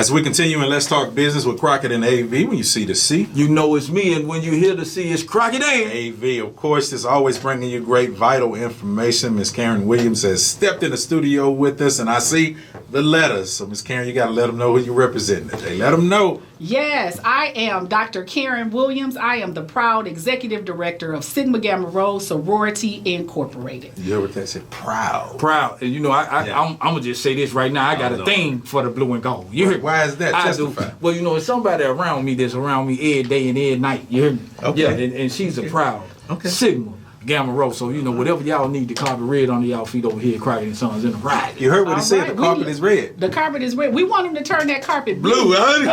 As we continue in Let's Talk Business with Crockett and AV, when you see the C, you know it's me, and when you hear the C, it's Crockett and AV. Of course, is always bringing you great, vital information. Miss Karen Williams has stepped in the studio with us, and I see the letters. So, Miss Karen, you got to let them know who you're representing today. Let them know. Yes, I am Dr. Karen Williams. I am the proud executive director of Sigma Gamma Rho Sorority Incorporated. You heard what they said? Proud. Proud. And you know, I'm going to just say this right now. I got a thing for the blue and gold. You heard? Why is that? Testify. Well, you know, it's somebody around me that's around me every day and every night. You hear me? Okay. Yeah, and she's a proud Sigma Gamma Rho. So, you know, whatever y'all need, the carpet red under y'all feet over here, Crockett and Sons in the ride. You heard what he said? The carpet is red. The carpet is red. We want him to turn that carpet blue. Thank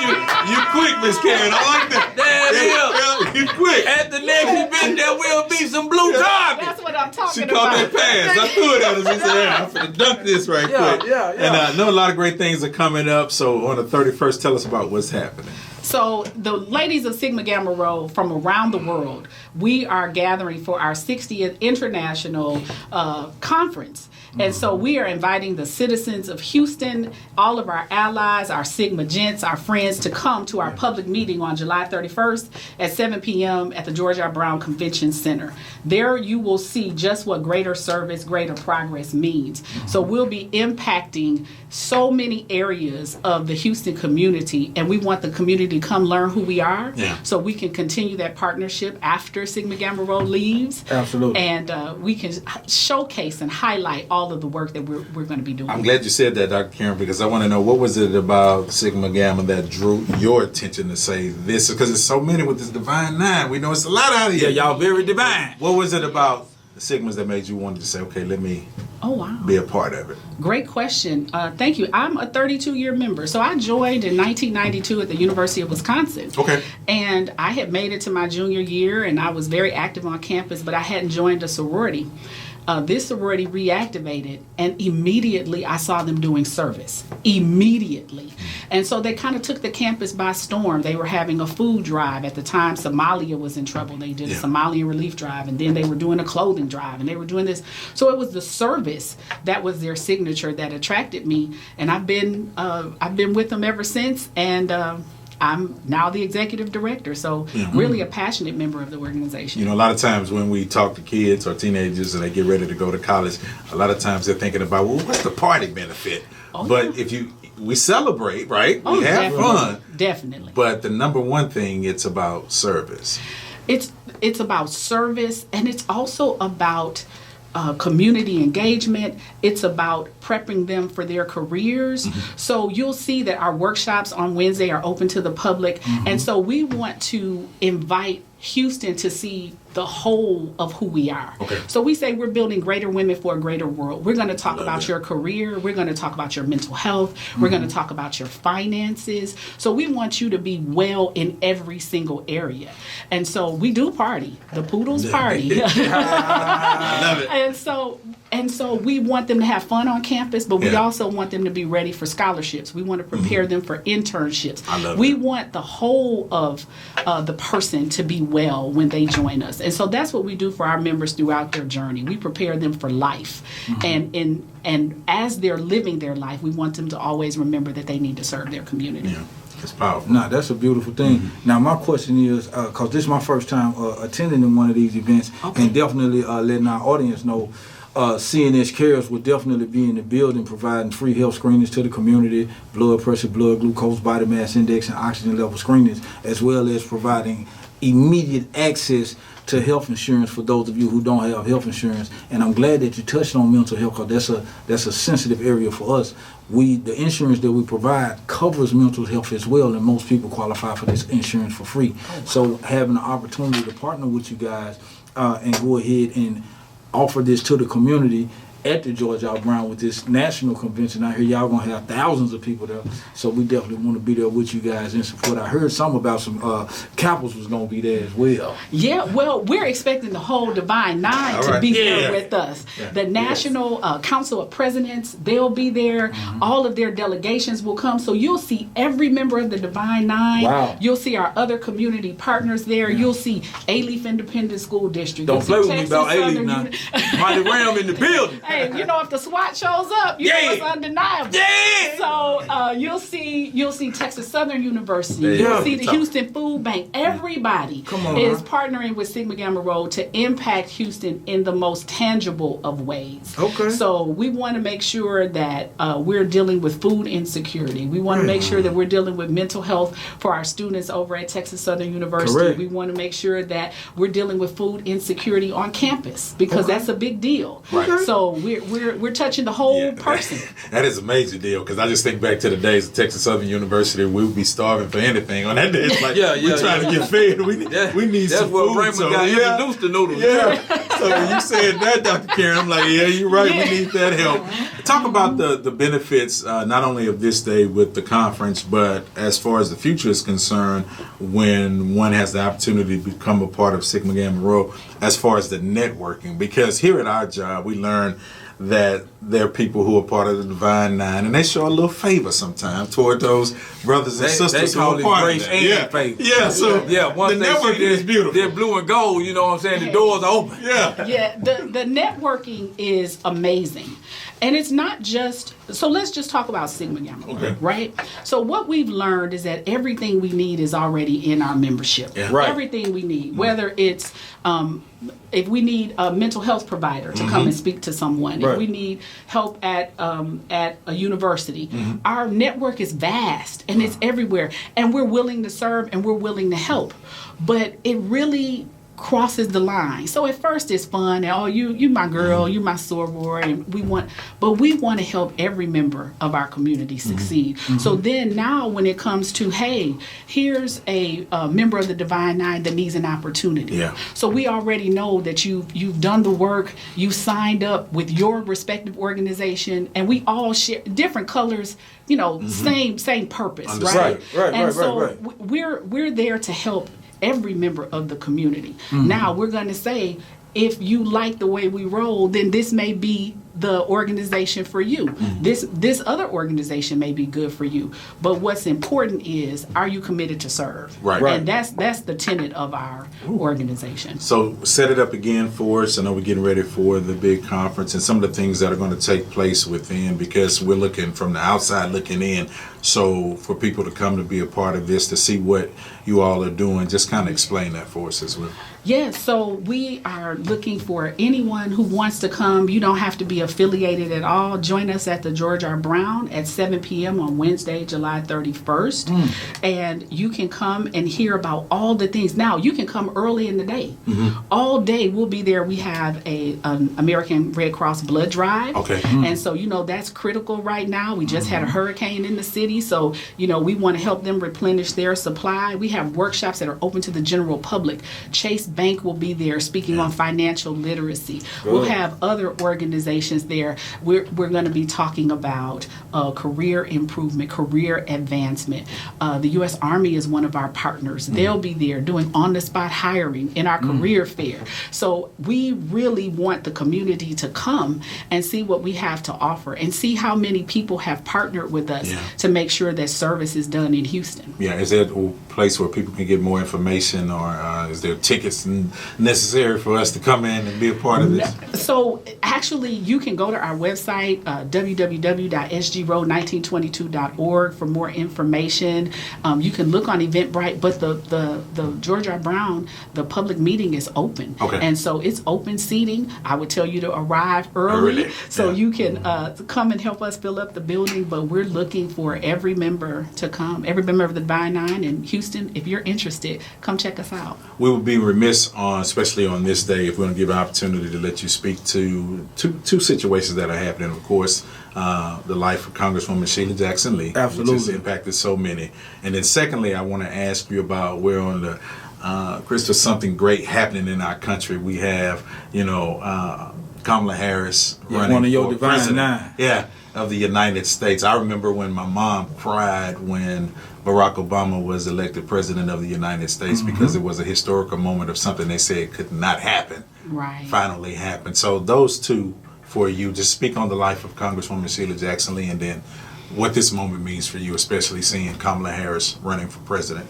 you. You quick, Miss Karen. I like that. You quick. At the next event, there will be some blue carpet. That's what I'm talking about. She about. called that pass. I threw it at her. She said, I'm going to dunk this right quick. Yeah. And I know a lot of great things are coming up. So on the 31st, tell us about what's happening. So the ladies of Sigma Gamma Rho from around the world, we are gathering for our 60th International Conference. And so we are inviting the citizens of Houston, all of our allies, our Sigma gents, our friends to come to our public meeting on July 31st at 7 p.m. at the George R. Brown Convention Center. There you will see just what greater service, greater progress means. So we'll be impacting so many areas of the Houston community, and we want the community to come learn who we are so we can continue that partnership after Sigma Gamma Rho leaves. Absolutely. And we can showcase and highlight all of the work that we're going to be doing. I'm glad you said that, Dr. Karen, because I want to know, what was it about Sigma Gamma that drew your attention to say this? Because there's so many with this Divine Nine. We know it's a lot out here. Yeah, y'all very divine. What was it about the Sigmas that made you want to say, okay, let me be a part of it? Great question. Thank you. I'm a 32-year member. So I joined in 1992 at the University of Wisconsin. Okay. And I had made it to my junior year, and I was very active on campus, but I hadn't joined a sorority. This sorority reactivated, and immediately I saw them doing service. Immediately. And so they kind of took the campus by storm. They were having a food drive. At the time, Somalia was in trouble. They did a Somalian relief drive, and then they were doing a clothing drive, and they were doing this. So it was the service that was their signature that attracted me, and I've been with them ever since, and I'm now the executive director, so really a passionate member of the organization. You know, a lot of times when we talk to kids or teenagers and they get ready to go to college, a lot of times they're thinking about, well, what's the party benefit? But we celebrate, right? We have fun. Definitely. But the number one thing, it's about service. It's about service, and it's also about community engagement. It's about prepping them for their careers. So you'll see that our workshops on Wednesday are open to the public. And so we want to invite Houston to see the whole of who we are. So we say we're building greater women for a greater world. We're going to talk about your career. We're going to talk about your mental health. We're going to talk about your finances. So we want you to be well in every single area. And so we do party. The Poodles party. I love it. And so we want them to have fun on campus, but we also want them to be ready for scholarships. We want to prepare them for internships. We want the whole of the person to be well when they join us. And so that's what we do for our members throughout their journey. We prepare them for life. And as they're living their life, we want them to always remember that they need to serve their community. Yeah. It's powerful. Nah, that's a beautiful thing. Now, my question is, because this is my first time attending in one of these events, and definitely letting our audience know, CNS Cares will definitely be in the building providing free health screenings to the community, blood pressure, blood glucose, body mass index, and oxygen level screenings, as well as providing immediate access to health insurance for those of you who don't have health insurance. And I'm glad that you touched on mental health, because that's a sensitive area for us. The insurance that we provide covers mental health as well, and most people qualify for this insurance for free. So having the opportunity to partner with you guys and go ahead and offer this to the community at the George R. Brown with this national convention out here. Y'all gonna have thousands of people there, so we definitely want to be there with you guys in support. I heard some about some Capples was gonna be there as well. Yeah, well, we're expecting the whole Divine Nine to be there with us. The National Council of Presidents, they'll be there. All of their delegations will come, so you'll see every member of the Divine Nine. Wow. You'll see our other community partners there. You'll see Alief Independent School District. Don't play with me about Alief now. Mighty Ram in the building. Hey, if the SWAT shows up, know it's undeniable. Yeah. So you'll see Texas Southern University. Yeah. You'll see the Houston Food Bank. Everybody is partnering with Sigma Gamma Rho to impact Houston in the most tangible of ways. Okay. So we want to make sure that we're dealing with food insecurity. We want to make sure that we're dealing with mental health for our students over at Texas Southern University. Correct. We want to make sure that we're dealing with food insecurity on campus because that's a big deal. Right. So we're touching the whole person. That is a major deal because I just think back to the days of Texas Southern University. We would be starving for anything. On that day, it's like we're trying to get fed. We need some food. That's where Raymond got introduced to noodles. Yeah. So when you said that, Dr. Karen, I'm like, yeah, you're right. We need that help. Talk about the benefits not only of this day with the conference, but as far as the future is concerned, when one has the opportunity to become a part of Sigma Gamma Rho, as far as the networking. Because here at our job, we learn that there are people who are part of the Divine Nine, and they show a little favor sometimes toward those brothers and sisters they who call are it part grace of that. and favor. Yeah, so once the they networking see is beautiful. They're blue and gold, you know what I'm saying? The doors are open. Yeah. Yeah, the networking is amazing. And it's not just, so let's just talk about Sigma Gamma, right? So what we've learned is that everything we need is already in our membership. Yeah. Right. Everything we need, whether it's, if we need a mental health provider to come and speak to someone, if we need help at a university, our network is vast and it's everywhere. And we're willing to serve and we're willing to help. But it really crosses the line. So at first it's fun, and you my girl, you my soror, and we want to help every member of our community succeed. So then now when it comes to, hey, here's a member of the Divine Nine that needs an opportunity. Yeah. So we already know that you've done the work, you signed up with your respective organization, and we all share different colors, same purpose, right? Right. We're there to help every member of the community. Now we're going to say, if you like the way we roll, then this may be the organization for you. This other organization may be good for you. But what's important is, are you committed to serve? Right. And that's the tenet of our organization. So set it up again for us. I know we're getting ready for the big conference and some of the things that are going to take place within, because we're looking from the outside looking in. So for people to come to be a part of this, to see what you all are doing, just kind of explain that for us as well. Yes, so we are looking for anyone who wants to come. You don't have to be affiliated at all. Join us at the George R. Brown at 7 p.m. on Wednesday, July 31st. And you can come and hear about all the things. Now, you can come early in the day. All day we'll be there. We have an American Red Cross blood drive. Okay. And so, that's critical right now. We just had a hurricane in the city. So, we want to help them replenish their supply. We have workshops that are open to the general public. Chase Bank will be there speaking on financial literacy. We'll have other organizations there. We're going to be talking about career improvement, career advancement. The U.S. Army is one of our partners. They'll be there doing on-the-spot hiring in our career fair. So we really want the community to come and see what we have to offer and see how many people have partnered with us to make sure that service is done in Houston. Yeah, is there a place where people can get more information, or is there tickets necessary for us to come in and be a part of this? So actually, you can go to our website, www.sgroad1922.org, for more information. You can look on Eventbrite, but the George R. Brown, the public meeting is open. Okay. And so it's open seating. I would tell you to arrive early so you can come and help us fill up the building. But we're looking for every member to come, every member of the Divine Nine in Houston. If you're interested, come check us out. We would be remiss especially on this day, if we're going to give an opportunity to let you speak to two situations that are happening. Of course, the life of Congresswoman Sheila Jackson Lee, absolutely, which has impacted so many. And then secondly, I want to ask you about, we're on the Chris, something great happening in our country. We have, Kamala Harris running one of your for Divine president. Nine. Yeah, of the United States. I remember when my mom cried when Barack Obama was elected president of the United States, because it was a historical moment of something they said could not happen. Right. Finally happened. So those two for you, just speak on the life of Congresswoman Sheila Jackson Lee, and then what this moment means for you, especially seeing Kamala Harris running for president.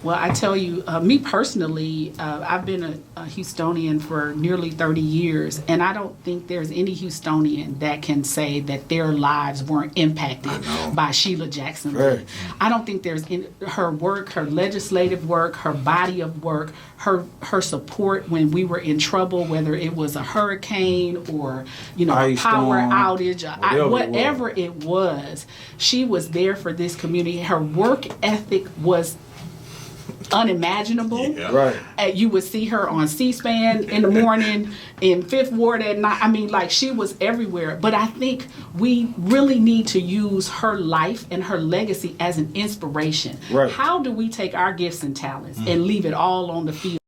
Well, I tell you, me personally, I've been a Houstonian for nearly 30 years, and I don't think there's any Houstonian that can say that their lives weren't impacted by Sheila Jackson Lee. Right. I don't think there's her work, her legislative work, her body of work, her support when we were in trouble, whether it was a hurricane or a Ice power storm, outage, whatever it was, she was there for this community. Her work ethic was unimaginable. Yeah. Right. You would see her on C-SPAN in the morning, in Fifth Ward at night. I mean, like, she was everywhere. But I think we really need to use her life and her legacy as an inspiration. Right. How do we take our gifts and talents and leave it all on the field?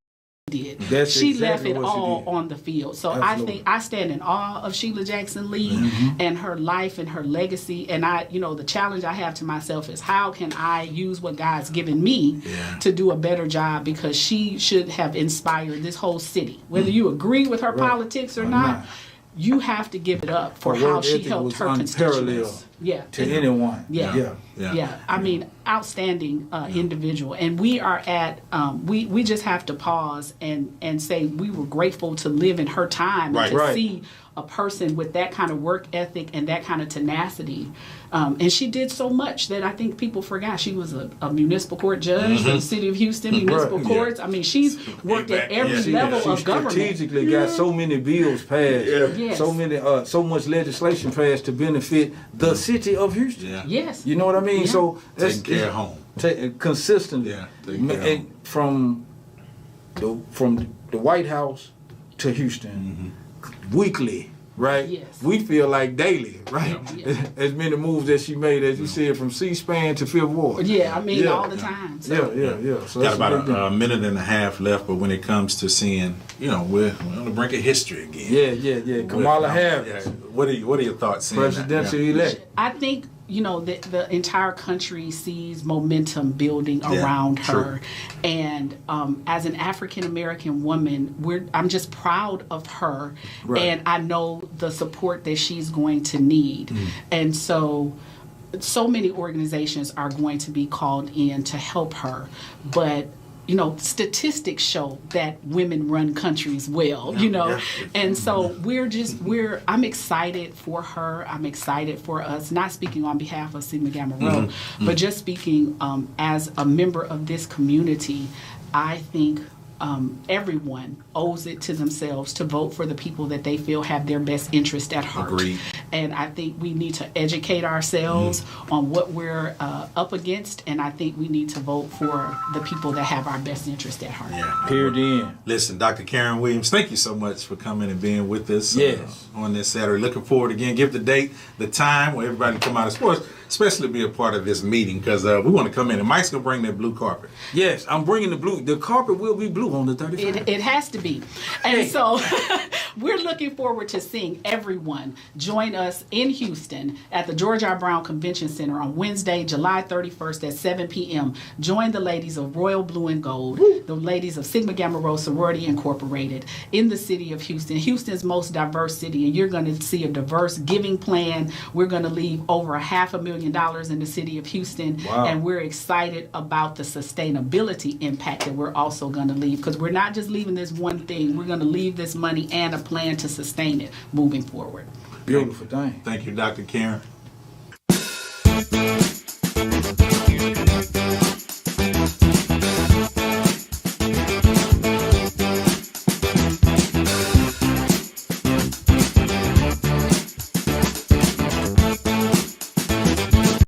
She left it all on the field. So Absolutely. I think I stand in awe of Sheila Jackson Lee and her life and her legacy. And the challenge I have to myself is, how can I use what God's given me to do a better job? Because she should have inspired this whole city. Whether you agree with her politics or not, you have to give it up for how she helped her constituents. To anyone. Yeah. I mean, outstanding individual. And we are at, we just have to pause and say we were grateful to live in her time and to see a person with that kind of work ethic and that kind of tenacity. And she did so much that I think people forgot. She was a municipal court judge for the city of Houston, municipal courts. I mean, she's worked at every level of government. Strategically got so many bills passed, so much legislation passed to benefit the city of Houston. Yes. You know what I mean? Yeah. So Taking care of home. Consistently. Taking care of home. And from the White House to Houston, weekly, right? Yes. We feel like daily, right? Yeah. As many moves as she made, as you said, from C-SPAN to Fifth Ward. Yeah, I mean, all the time. So. Yeah. So Got that's about a big deal. a minute and a half left, but when it comes to seeing, we're on the brink of history again. Yeah. Kamala Harris, What are your thoughts? Seeing presidential that? elect. I think the entire country sees momentum building around her, true. and as an African American woman, I'm just proud of her, and I know the support that she's going to need, and so many organizations are going to be called in to help her, but. Statistics show that women run countries well, and so I'm excited for her. I'm excited for us, not speaking on behalf of Sigma Gamma Rho, but just speaking as a member of this community. I think everyone owes it to themselves to vote for the people that they feel have their best interest at heart. Agreed. And I think we need to educate ourselves on what we're up against, and I think we need to vote for the people that have our best interest at heart. Yeah. Period. In. Listen, Dr. Karen Williams, thank you so much for coming and being with us on this Saturday. Looking forward again. Give the date, the time where everybody come out of sports, especially be a part of this meeting, because we want to come in. And Mike's going to bring that blue carpet. Yes, I'm bringing the blue. The carpet will be blue on the 35th. It has to be. And so we're looking forward to seeing everyone join us in Houston at the George R. Brown Convention Center on Wednesday, July 31st at 7 p.m. Join the ladies of Royal Blue and Gold, the ladies of Sigma Gamma Rho Sorority Incorporated in the city of Houston, Houston's most diverse city, and you're going to see a diverse giving plan. We're going to leave over $500,000 in the city of Houston, and we're excited about the sustainability impact that we're also going to leave, because we're not just leaving this one thing. We're going to leave this money and a plan to sustain it moving forward. Beautiful thing. Thank you, Dr. Karen.